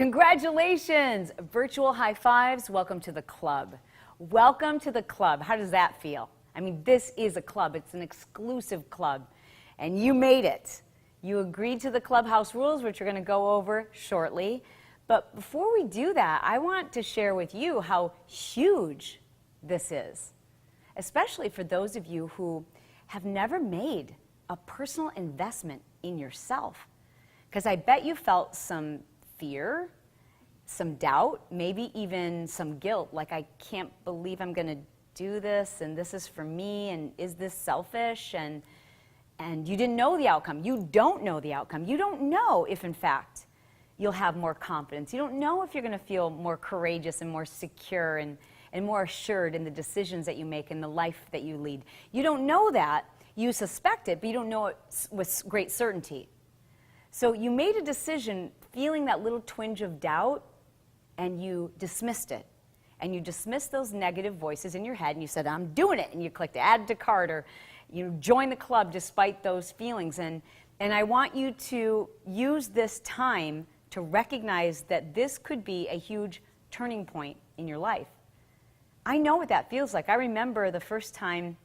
Congratulations! Virtual high fives. Welcome to the club. Welcome to the club. How does that feel? I mean, this is a club. It's an exclusive club. And you made it. You agreed to the clubhouse rules, which we're going to go over shortly. But before we do that, I want to share with you how huge this is, especially for those of you who have never made a personal investment in yourself. Because I bet you felt some fear, some doubt, maybe even some guilt, like I can't believe I'm going to do this, and this is for me, and is this selfish? And you didn't know the outcome. You don't know the outcome. You don't know if, in fact, you'll have more confidence. You don't know if you're going to feel more courageous and more secure and more assured in the decisions that you make and the life that you lead. You don't know that. You suspect it, but you don't know it with great certainty. So you made a decision feeling that little twinge of doubt, and you dismissed it. And you dismissed those negative voices in your head, and you said, I'm doing it. And you clicked add to cart, or you joined the club despite those feelings. And I want you to use this time to recognize that this could be a huge turning point in your life. I know what that feels like. I remember the first time,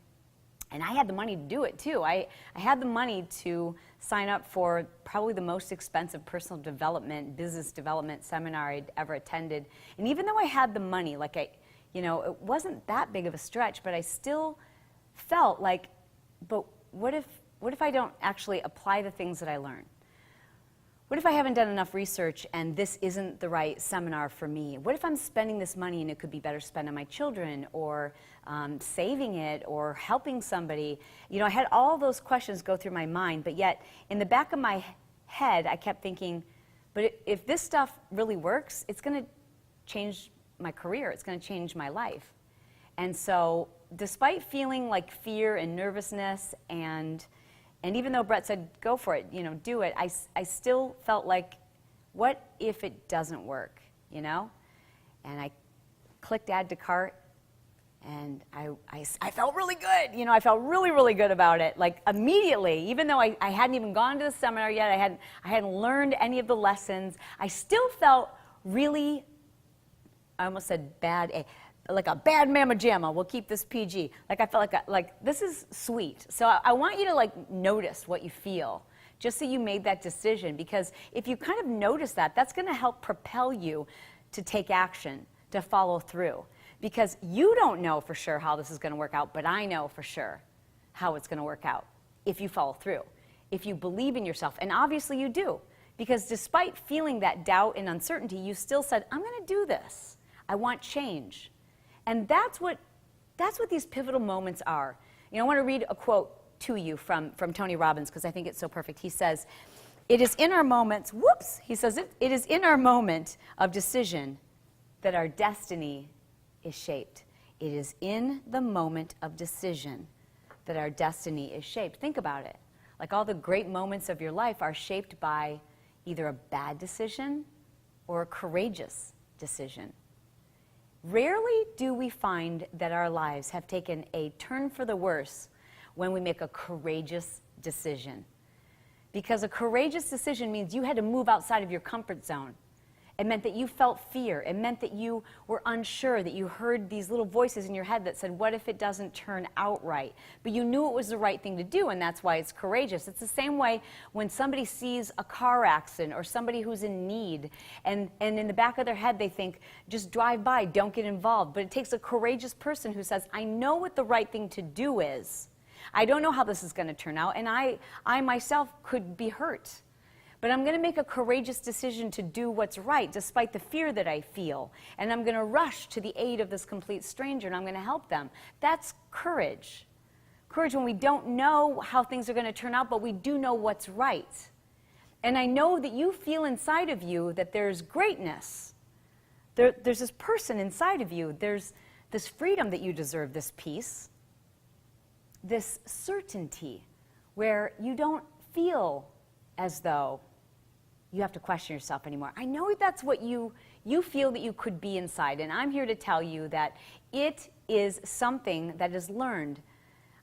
and I had the money to do it too. I had the money to sign up for probably the most expensive personal development, business development seminar I'd ever attended. And even though I had the money, like it wasn't that big of a stretch, but I still felt like, but what if I don't actually apply the things that I learned? What if I haven't done enough research and this isn't the right seminar for me? What if I'm spending this money and it could be better spent on my children, or saving it, or helping somebody? You know, I had all those questions go through my mind, but yet in the back of my head, I kept thinking, but if this stuff really works, it's going to change my career. It's going to change my life. And so despite feeling like fear and nervousness, and even though Brett said, go for it, do it, I still felt like, what if it doesn't work, And I clicked add to cart, and I felt really good. I felt really, really good about it. Like immediately, even though I hadn't even gone to the seminar yet, I hadn't learned any of the lessons, I still felt really, I almost said bad, like a bad mamma jamma. We'll keep this PG. Like I felt like this is sweet. So I want you to notice what you feel, just so you made that decision. Because if you kind of notice that, that's going to help propel you to take action, to follow through. Because you don't know for sure how this is going to work out, but I know for sure how it's going to work out if you follow through, if you believe in yourself. And obviously you do. Because despite feeling that doubt and uncertainty, you still said, I'm going to do this. I want change. And that's what these pivotal moments are. I want to read a quote to you from Tony Robbins, because I think it's so perfect. He says, it is in our moments, he says, it is in our moment of decision that our destiny is shaped. It is in the moment of decision that our destiny is shaped. Think about it. Like all the great moments of your life are shaped by either a bad decision or a courageous decision. Rarely do we find that our lives have taken a turn for the worse when we make a courageous decision. Because a courageous decision means you had to move outside of your comfort zone. It meant that you felt fear. It meant that you were unsure, that you heard these little voices in your head that said, what if it doesn't turn out right? But you knew it was the right thing to do, and that's why it's courageous. It's the same way when somebody sees a car accident or somebody who's in need, and in the back of their head they think, just drive by, don't get involved. But it takes a courageous person who says, I know what the right thing to do is. I don't know how this is going to turn out, and I myself could be hurt. But I'm going to make a courageous decision to do what's right, despite the fear that I feel. And I'm going to rush to the aid of this complete stranger, and I'm going to help them. That's courage. Courage when we don't know how things are going to turn out, but we do know what's right. And I know that you feel inside of you that there's greatness. There's this person inside of you. There's this freedom that you deserve, this peace, this certainty where you don't feel as though you have to question yourself anymore. I know that's what you feel that you could be inside, and I'm here to tell you that it is something that is learned.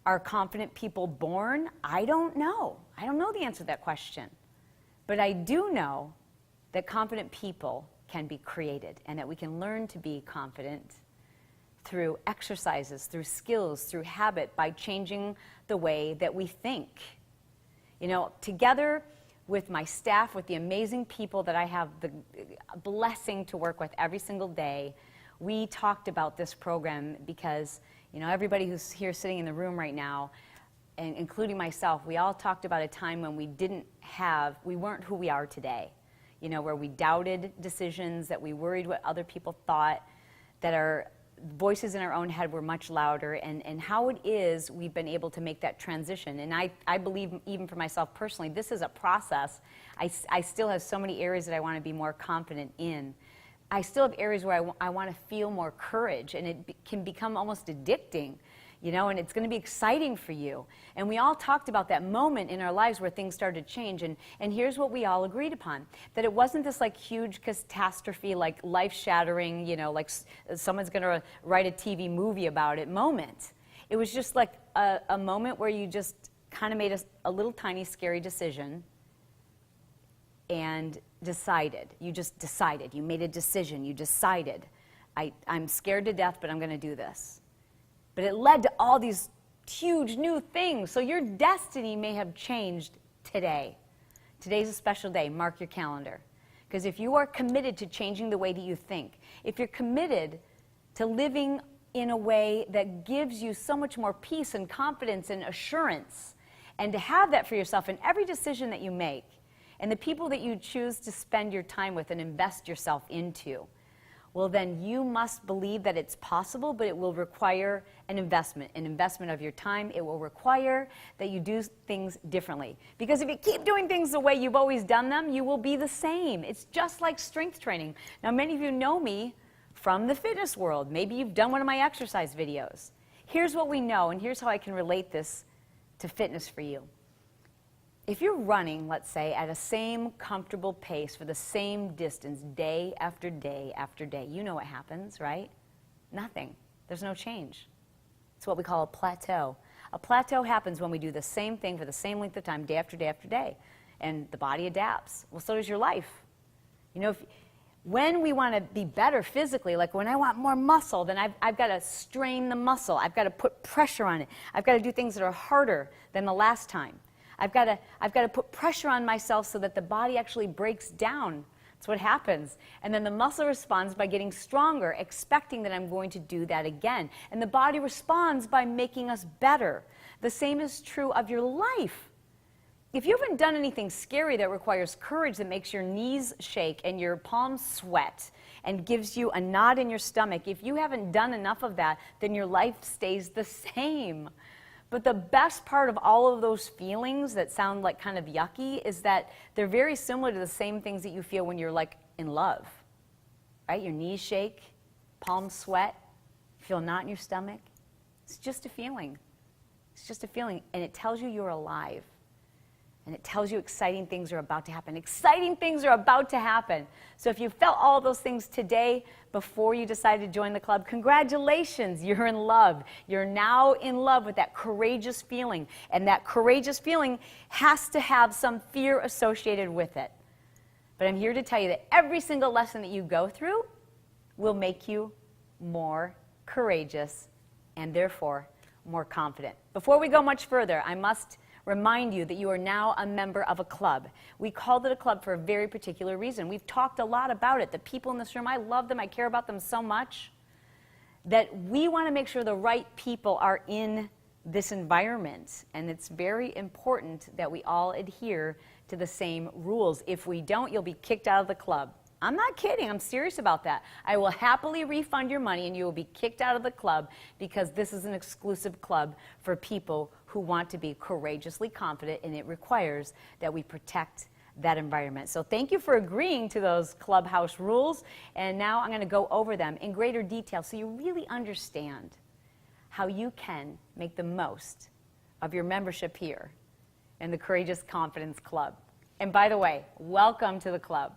Are confident people born? I don't know. I don't know the answer to that question. But I do know that confident people can be created, and that we can learn to be confident through exercises, through skills, through habit, by changing the way that we think. You know, together with my staff, with the amazing people that I have the blessing to work with every single day, we talked about this program because, you know, everybody who's here sitting in the room right now, and including myself, we all talked about a time when we weren't who we are today. You know, where we doubted decisions, that we worried what other people thought, that our voices in our own head were much louder, and how it is we've been able to make that transition. And I believe, even for myself personally, this is a process. I still have so many areas that I want to be more confident in. I still have areas where I want to feel more courage, and it can become almost addicting, you know, and it's going to be exciting for you. And we all talked about that moment in our lives where things started to change, and here's what we all agreed upon, that it wasn't this like huge catastrophe, like life-shattering, you know, like someone's going to write a TV movie about it moment. It was just like a moment where you just kind of made a little tiny scary decision and decided. You just decided. You made a decision. You decided. I'm scared to death, but I'm going to do this. But it led to all these huge new things. So your destiny may have changed today. Today's a special day. Mark your calendar. Because if you are committed to changing the way that you think, if you're committed to living in a way that gives you so much more peace and confidence and assurance, and to have that for yourself in every decision that you make, and the people that you choose to spend your time with and invest yourself into, well, then you must believe that it's possible, but it will require an investment of your time. It will require that you do things differently. Because if you keep doing things the way you've always done them, you will be the same. It's just like strength training. Now, many of you know me from the fitness world. Maybe you've done one of my exercise videos. Here's what we know, and here's how I can relate this to fitness for you. If you're running, let's say, at a same comfortable pace for the same distance day after day after day, you know what happens, right? Nothing. There's no change. It's what we call a plateau. A plateau happens when we do the same thing for the same length of time, day after day after day, and the body adapts. Well, so does your life. You know, when we want to be better physically, like when I want more muscle, then I've got to strain the muscle. I've got to put pressure on it. I've got to do things that are harder than the last time. I've got to put pressure on myself so that the body actually breaks down. That's what happens. And then the muscle responds by getting stronger, expecting that I'm going to do that again. And the body responds by making us better. The same is true of your life. If you haven't done anything scary that requires courage, that makes your knees shake and your palms sweat and gives you a knot in your stomach, if you haven't done enough of that, then your life stays the same. But the best part of all of those feelings that sound like kind of yucky is that they're very similar to the same things that you feel when you're like in love, right? Your knees shake, palms sweat, you feel a knot in your stomach. It's just a feeling. It's just a feeling, and it tells you you're alive. And it tells you exciting things are about to happen. Exciting things are about to happen. So if you felt all those things today before you decided to join the club, congratulations, you're in love. You're now in love with that courageous feeling. And that courageous feeling has to have some fear associated with it. But I'm here to tell you that every single lesson that you go through will make you more courageous and therefore more confident. Before we go much further, I must remind you that you are now a member of a club. We called it a club for a very particular reason. We've talked a lot about it. The people in this room, I love them. I care about them so much that we want to make sure the right people are in this environment. And it's very important that we all adhere to the same rules. If we don't, you'll be kicked out of the club. I'm not kidding. I'm serious about that. I will happily refund your money and you will be kicked out of the club because this is an exclusive club for people who want to be courageously confident, and it requires that we protect that environment. So thank you for agreeing to those clubhouse rules, and now I'm going to go over them in greater detail so you really understand how you can make the most of your membership here in the Courageous Confidence Club. And by the way, welcome to the club.